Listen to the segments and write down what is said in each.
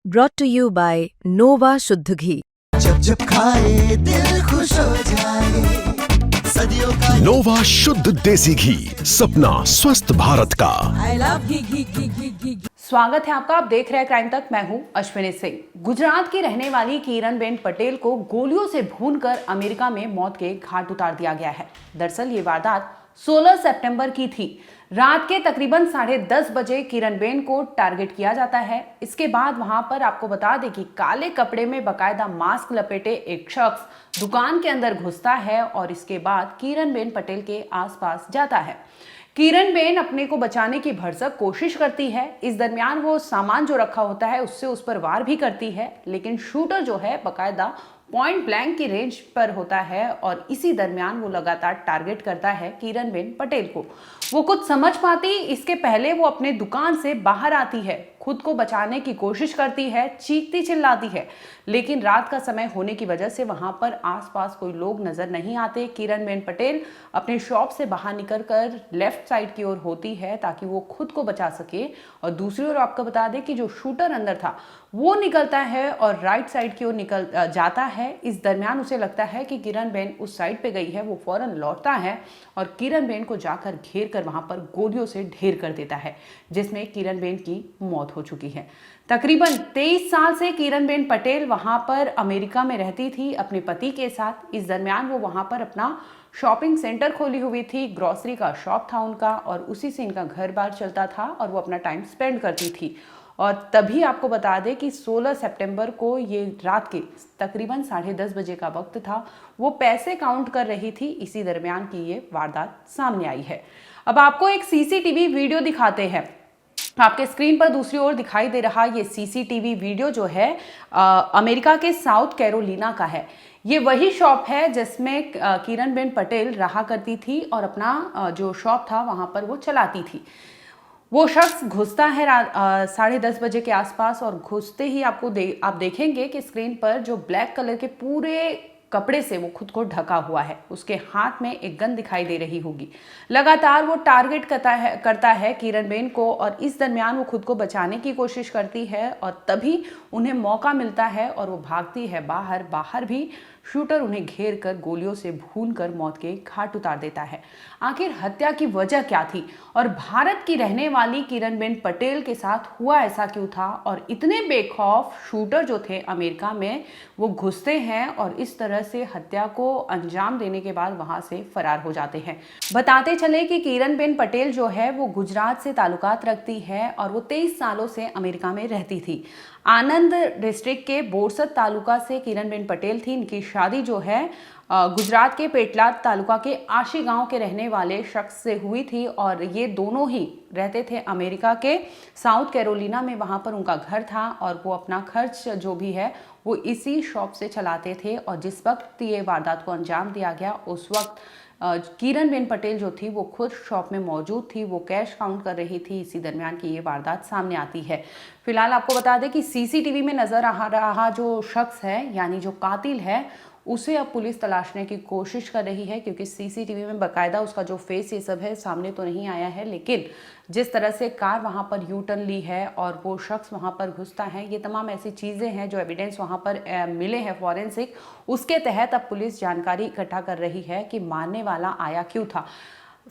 brought to you by Nova शुद्ध घी। जब जब खाए दिल खुश हो जाए, सदियों का नोवा शुद्ध देसी घी, सपना स्वस्थ भारत का। I love घी। स्वागत है आपका, आप देख रहे हैं क्राइम तक। मैं हूं अश्विनी सिंह। गुजरात की रहने वाली किरणबेन पटेल को गोलियों से भूनकर अमेरिका में मौत के घाट उतार दिया गया है। दरअसल ये वारदात 16 सितंबर की थी। रात के तकरीबन 10:30 बजे किरणबेन को टारगेट किया जाता है। इसके बाद वहां पर आपको बता दें कि काले कपड़े में बकायदा मास्क लपेटे एक शख्स दुकान के अंदर घुसता है और इसके बाद किरणबेन पटेल के आसपास जाता है। किरणबेन अपने को बचाने की भरसक कोशिश करती है। इस दरमियान वो सामान जो रखा होता है उससे उस पर वार भी करती है, लेकिन शूटर जो है बकायदा पॉइंट ब्लैंक की रेंज पर होता है और इसी दरमियान वो लगातार टारगेट करता है किरणबेन पटेल को। वो कुछ समझ पाती इसके पहले वो अपने दुकान से बाहर आती है, खुद को बचाने की कोशिश करती है, चीखती चिल्लाती है, लेकिन रात का समय होने की वजह से वहां पर आसपास कोई लोग नजर नहीं आते। किरणबेन पटेल अपने शॉप से बाहर निकलकर लेफ्ट साइड की ओर होती है ताकि वो खुद को बचा सके, और दूसरी ओर आपको बता दें कि जो शूटर अंदर था वो निकलता है और राइट साइड की ओर निकल जाता है। इस दरमियान उसे लगता है कि किरणबेन उस साइड पे गई है। वो फौरन लौटता है और किरणबेन को जाकर घेर कर वहां पर गोलियों से ढेर कर देता है, जिसमें किरणबेन की मौत हो चुकी है। तकरीबन 23 साल से किरणबेन पटेल वहां पर अमेरिका में रहती थी अपने पति के साथ। इस दरमियान वो वहां पर अपना शॉपिंग सेंटर खोली हुई थी, ग्रोसरी का शॉप था उनका, और उसी से इनका घर बार चलता था और वो अपना टाइम स्पेंड करती थी। और तभी आपको बता दें कि 16 सितंबर को ये रात के तकरीबन 10:30 बजे का वक्त था। वो पैसे काउंट कर रही थी, इसी दरमियान की ये वारदात सामने आई है। अब आपको एक सीसीटीवी वीडियो दिखाते हैं। आपके स्क्रीन पर दूसरी ओर दिखाई दे रहा ये सीसीटीवी वीडियो जो है अमेरिका के साउथ कैरोलिना का है। ये वही शॉप है जिसमें किरणबेन पटेल रहा करती थी और अपना जो शॉप था वहां पर वो चलाती थी। वो शख्स घुसता है 10:30 बजे के आसपास, और घुसते ही आप देखेंगे कि स्क्रीन पर जो ब्लैक कलर के पूरे कपड़े से वो खुद को ढका हुआ है, उसके हाथ में एक गन दिखाई दे रही होगी। लगातार वो टारगेट करता है किरणबेन को, और इस दरमियान वो खुद को बचाने की कोशिश करती है और तभी उन्हें मौका मिलता है और वो भागती है बाहर भी शूटर उन्हें घेर कर गोलियों से भूनकर मौत के घाट उतार देता है। आखिर हत्या की वजह क्या थी और भारत की रहने वाली किरणबेन पटेल के साथ हुआ ऐसा क्यों था, और इतने बेखौफ शूटर जो थे अमेरिका में वो घुसते हैं और इस तरह से हत्या को अंजाम देने के बाद वहां से फरार हो जाते हैं। बताते चले कि किरणबेन पटेल जो है वो गुजरात से ताल्लुकात रखती है और वो 23 सालों से अमेरिका में रहती थी। आनंद डिस्ट्रिक्ट के बोरसद तालुका से किरणबेन पटेल थी। इनकी शादी जो है गुजरात के पेटलाद तालुका के आशी गांव के रहने वाले शख्स से हुई थी, और ये दोनों ही रहते थे अमेरिका के साउथ कैरोलिना में। वहां पर उनका घर था और वो अपना खर्च जो भी है वो इसी शॉप से चलाते थे, और जिस वक्त ये वारदात को अंजाम दिया गया उस वक्त किरणबेन पटेल जो थी वो खुद शॉप में मौजूद थी, वो कैश काउंट कर रही थी। इसी दरमियान की ये वारदात सामने आती है। फिलहाल आपको बता दें कि सीसीटीवी में नजर आ रहा जो शख्स है, यानी जो कातिल है, उसे अब पुलिस तलाशने की कोशिश कर रही है, क्योंकि सीसीटीवी में बाकायदा उसका जो फेस ये सब है सामने तो नहीं आया है, लेकिन जिस तरह से कार वहां पर यू टर्न ली है और वो शख्स वहां पर घुसता है, ये तमाम ऐसी चीज़ें हैं जो एविडेंस वहां पर मिले हैं फॉरेंसिक, उसके तहत अब पुलिस जानकारी इकट्ठा कर रही है कि मारने वाला आया क्यों था।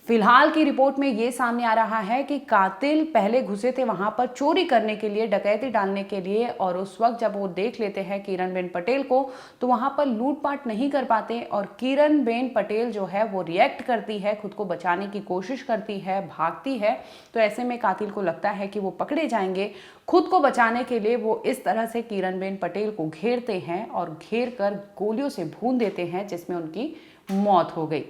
फिलहाल की रिपोर्ट में ये सामने आ रहा है कि कातिल पहले घुसे थे वहां पर चोरी करने के लिए, डकैती डालने के लिए, और उस वक्त जब वो देख लेते हैं किरणबेन पटेल को तो वहां पर लूटपाट नहीं कर पाते, और किरणबेन पटेल जो है वो रिएक्ट करती है, खुद को बचाने की कोशिश करती है, भागती है। तो ऐसे में कातिल को लगता है कि वो पकड़े जाएंगे। खुद को बचाने के लिए वो इस तरह से किरणबेन पटेल को घेरते हैं और घेर कर गोलियों से भून देते हैं, जिसमें उनकी मौत हो गई।